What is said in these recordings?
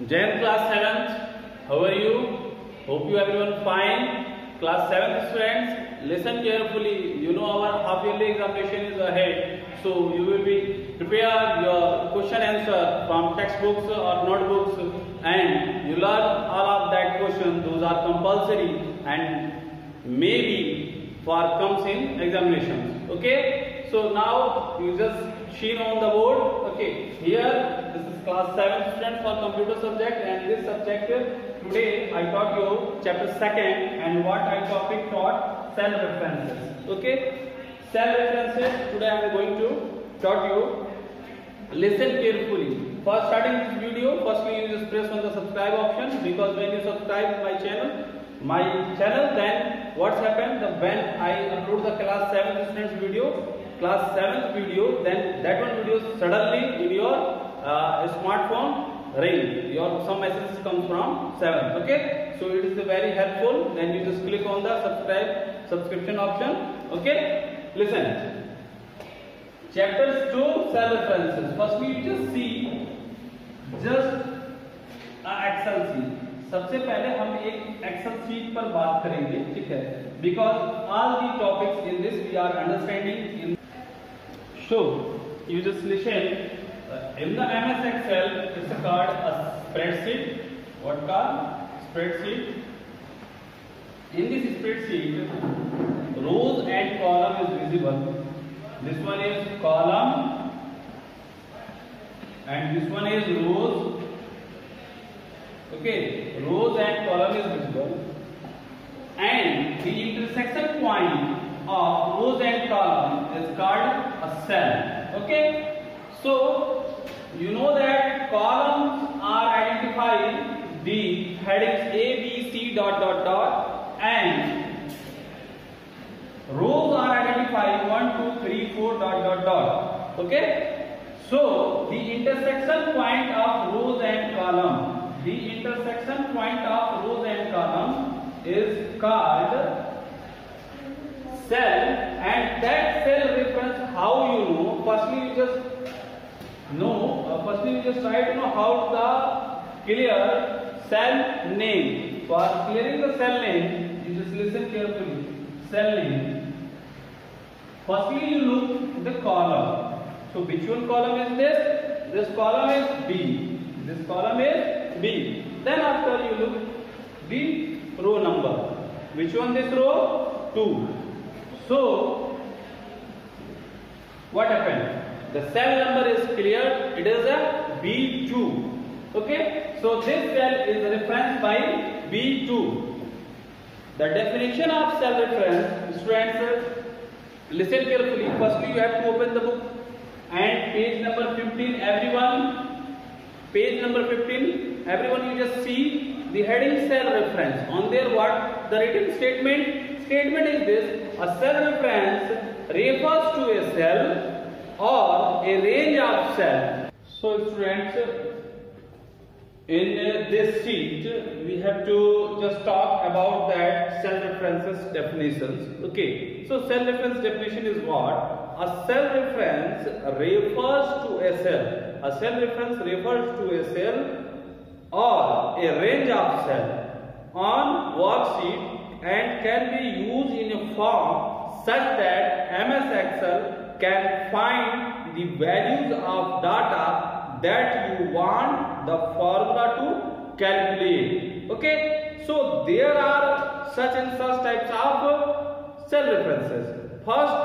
Jain class 7th, how are you? Hope you everyone fine. Class 7th students, listen carefully. You know our half yearly examination is ahead, so you will be prepare your question answer from textbooks or notebooks, and you learn all of that question. Those are compulsory and maybe for comes in examinations. Okay, so now you just seen on the board. Okay, here this is class 7 students for computer subject, and this subject today I taught you chapter 2nd, and what I topic taught cell references. Okay, cell references today I am going to taught you. Listen carefully. For starting this video, firstly you just press on the subscribe option, because when you subscribe my channel, then what's happened, when I upload the class 7 students video, class 7th video, then that one video suddenly in your smartphone ring, your some messages comes from 7th. Okay, so it is very helpful. Then you just click on the subscription option. Okay, listen. Chapters 2 cell references. Firstly you just see Excel sheet. सबसे पहले हम एक Excel sheet पर बात करेंगे, ठीक है, because all the topics in this we are understanding in. So you just listen. In the MS Excel, it's called a spreadsheet. What called? Spreadsheet. In this spreadsheet, rows and column is visible. This one is column, and this one is rows. Okay, rows and column is visible, and the intersection point of rows and column is called a cell. Okay, so you know that columns are identifying the headings A, B, C dot dot dot, and rows are identifying 1, 2, 3, 4 dot dot dot. Okay, so the intersection point of rows and column. The intersection point of rows and column is called cell, and that cell reference, how you know? Firstly you just try to know how the clear cell name. For clearing the cell name, you just listen carefully. Cell name. Firstly you look the column. So which one column is this? This column is B. This column is B. Then after you look the row number. Which one this row? 2. So what happened? The cell number is cleared. It is a B2. Okay. So this cell is referenced by B2. The definition of cell reference, students, listen carefully. Firstly you have to open the book and page number 15. Everyone. Page number 15, everyone, you just see the heading cell reference. On there what the written statement? Statement is this: a cell reference refers to a cell or a range of cells. So students, in this sheet we have to just talk about that cell references definitions. Okay, so cell reference definition is what? A cell reference refers to a cell. A cell reference refers to a cell or a range of cells on worksheet and can be used in a form such that MS Excel can find the values of data that you want the formula to calculate. Okay, so there are such and such types of cell references. First,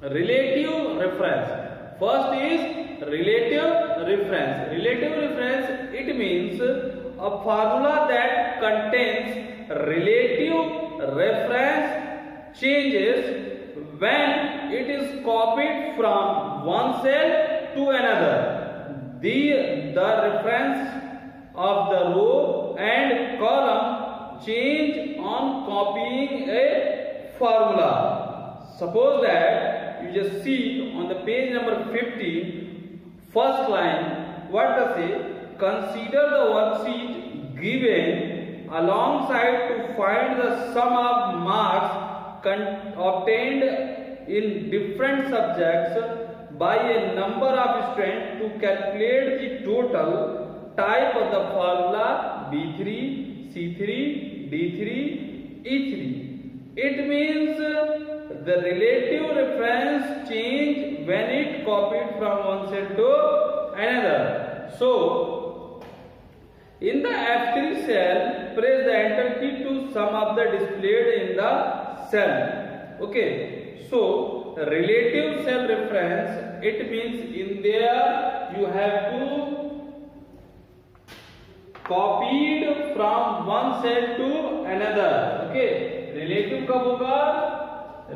relative reference. First is relative reference. Relative reference, it means a formula that contains relative reference changes when it is copied from one cell to another. The reference of the row and column change on copying a formula. Suppose that you just see on the page number 15, first line, what does it? Consider the worksheet given alongside to find the sum of marks obtained in different subjects by a number of students to calculate the total type of the formula B3, C3, D3, E3. It means the relative reference change when it copied from one cell to another. So in the F3 cell, press the enter key to sum up the displayed in the cell. Okay, so relative cell reference, it means in there you have to copied from one cell to another. Okay, relative कब होगा?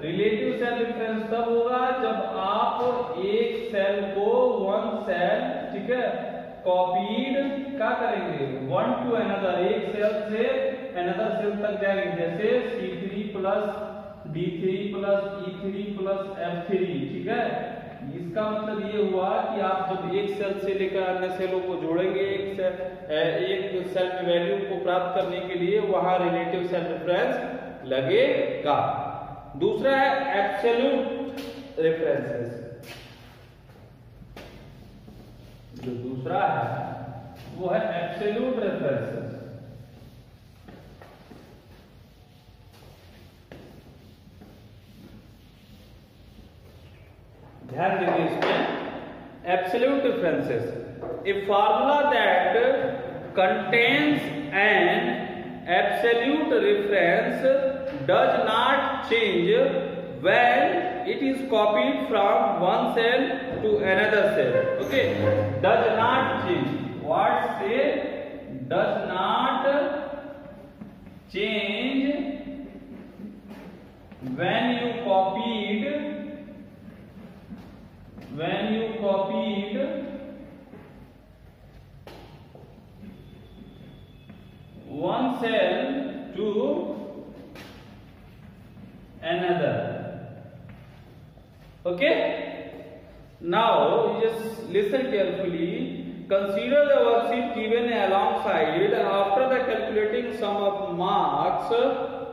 Relative cell reference तब होगा जब आप एक cell को one cell, ठीक है, कॉपीड क्या करेंगे? वन टू अनदर, एक सेल से अनदर सेल तक जाएंगे, जैसे C3 plus D3 plus E3 plus F3, ठीक है। इसका मतलब ये हुआ कि आप जब एक सेल से लेकर अन्य सेलों को जोड़ेंगे, एक सेल में वैल्यू को प्राप्त करने के लिए वहां रिलेटिव सेल रेफरेंस लगेगा। दूसरा है एब्सोल्यूट रेफरेंसेस। जो दूसरा है वो है एब्सोल्यूट रेफरेंसेस। ध्यान देंगे इसमें, absolute references, A formula that contains an absolute reference does not change when it is copied from one cell to another cell. Okay, does not change. What say? Does not change when you copied one cell to another. Okay, now just listen carefully. Consider the worksheet given alongside. After the calculating sum of marks,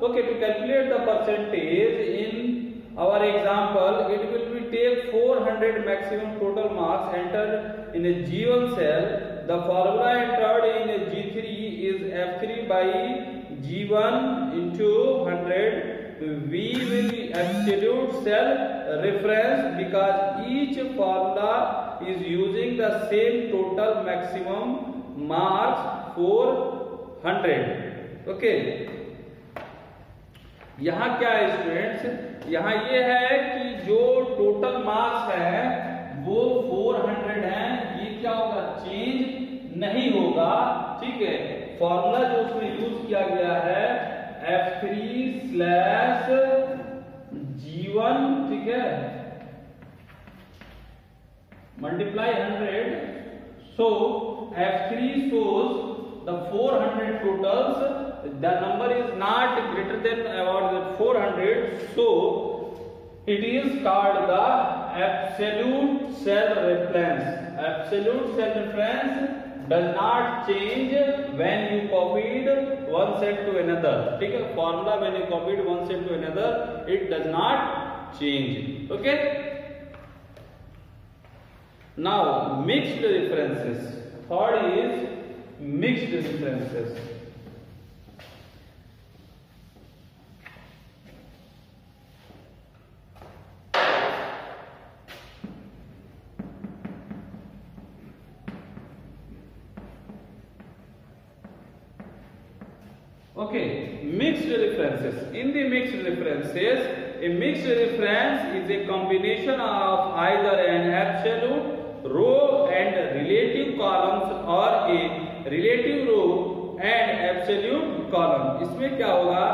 okay, to calculate the percentage in our example, it will be take 400 maximum total marks entered in a G1 cell. The formula entered in a G3 is F3 by G1 into 100. V will be absolute cell reference because each formula is using the same total maximum marks 400. Okay, यहाँ क्या है students? यहाँ ये है कि जो total marks है वो 400 है। ये क्या होगा? चेंज नहीं होगा, ठीक है। फॉर्मूला जो उसमें यूज किया गया है F3/G1, ठीक है, multiply 100, so F3 shows the 400 totals. The number is not greater than about 400, so it is called the absolute cell reference. Absolute cell reference does not change when you copied one set to another. ठीक है, formula when you copied one set to another, it does not change. Okay. Now mixed references. Third is mixed references. Okay, mixed references. In the mixed references, a mixed reference is a combination of either an absolute row and relative columns or a relative row and absolute column. इसमें क्या होगा?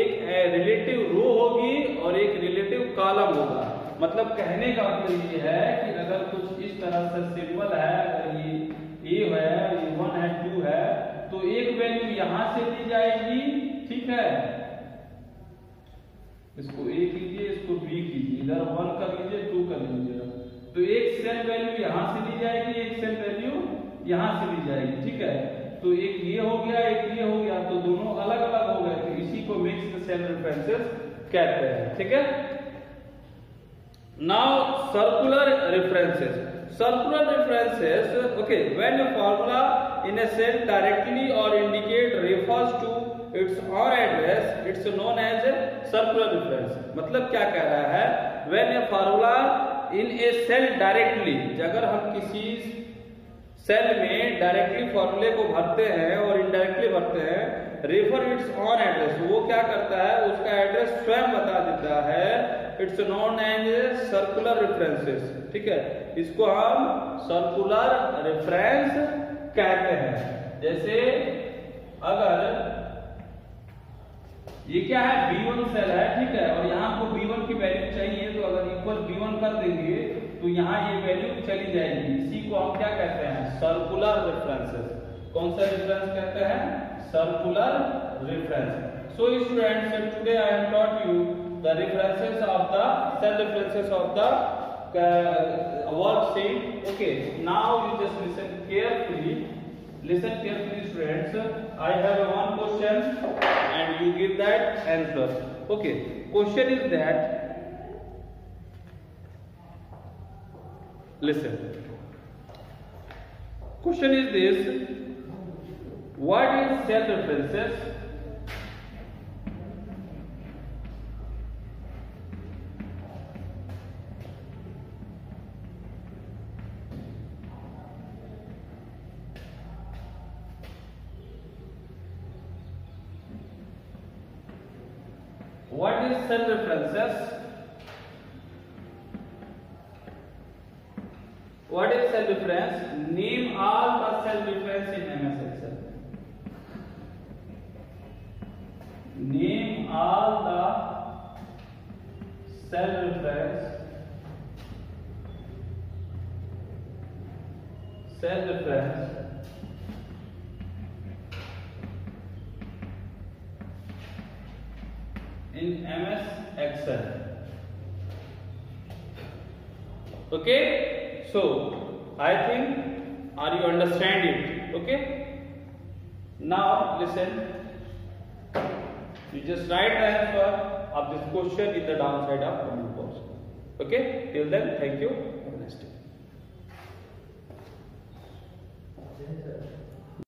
एक relative row होगी और एक relative column होगा। मतलब कहने का मतलब ये है कि अगर कुछ इस तरह से सिंबल है, अगर ये A है, ये 1 है, 2 है, तो एक वैल्यू यहां से ली जाएगी, ठीक है, इसको A कीजिए, इसको B कीजिए, इधर 1 कर लीजिए, 2 कर लीजिए, तो एक सेल वैल्यू यहां से ली जाएगी, एक सेल वैल्यू यहां से ली जाएगी, ठीक है। तो एक ये हो गया, एक ये हो गया, तो दोनों अलग अलग हो गए, तो इसी को मिक्स्ड सेल रेफरेंसेस कहते हैं, ठीक है। Now circular references. circular references, okay, when a formula in a cell directly or indicate refers to its own address, it's known as a circular reference. मतलब क्या कह रहा है, when a formula in a cell directly, अगर हम किसी cell में directly फॉर्मूले को भरते हैं और इनडायरेक्टली भरते हैं, रेफर इट्स ऑन एड्रेस, वो क्या करता है, उसका एड्रेस स्वयं बता देता है, it's known as circular references, ठीक है, इसको हम सर्कुलर रेफरेंस कहते हैं। जैसे अगर ये क्या है, B1 सेल है, ठीक है, और यहाँ आपको B1 की वैल्यू चाहिए, तो अगर इक्वल B1 कर देंगे तो यहाँ ये वैल्यू चली जाएगी। इसी को हम क्या कहते हैं, सर्कुलर रेफरेंसेस। कौन सा रेफरेंस कहते हैं, circular reference. So students, today I have taught you the references of the cell references of the worksheet. Okay, now you just listen carefully. Listen carefully, students. I have one question and you give that answer. Okay, question is that, listen, question is this: what is cell references? What is cell references? What is cell reference? Name all the cell reference in MS Excel. Name all the cell reference. Cell reference in MS Excel. Okay, so I think, are you understand it? Okay, now listen, you just write the answer of this question in the downside of comment box. Okay, till then, thank you.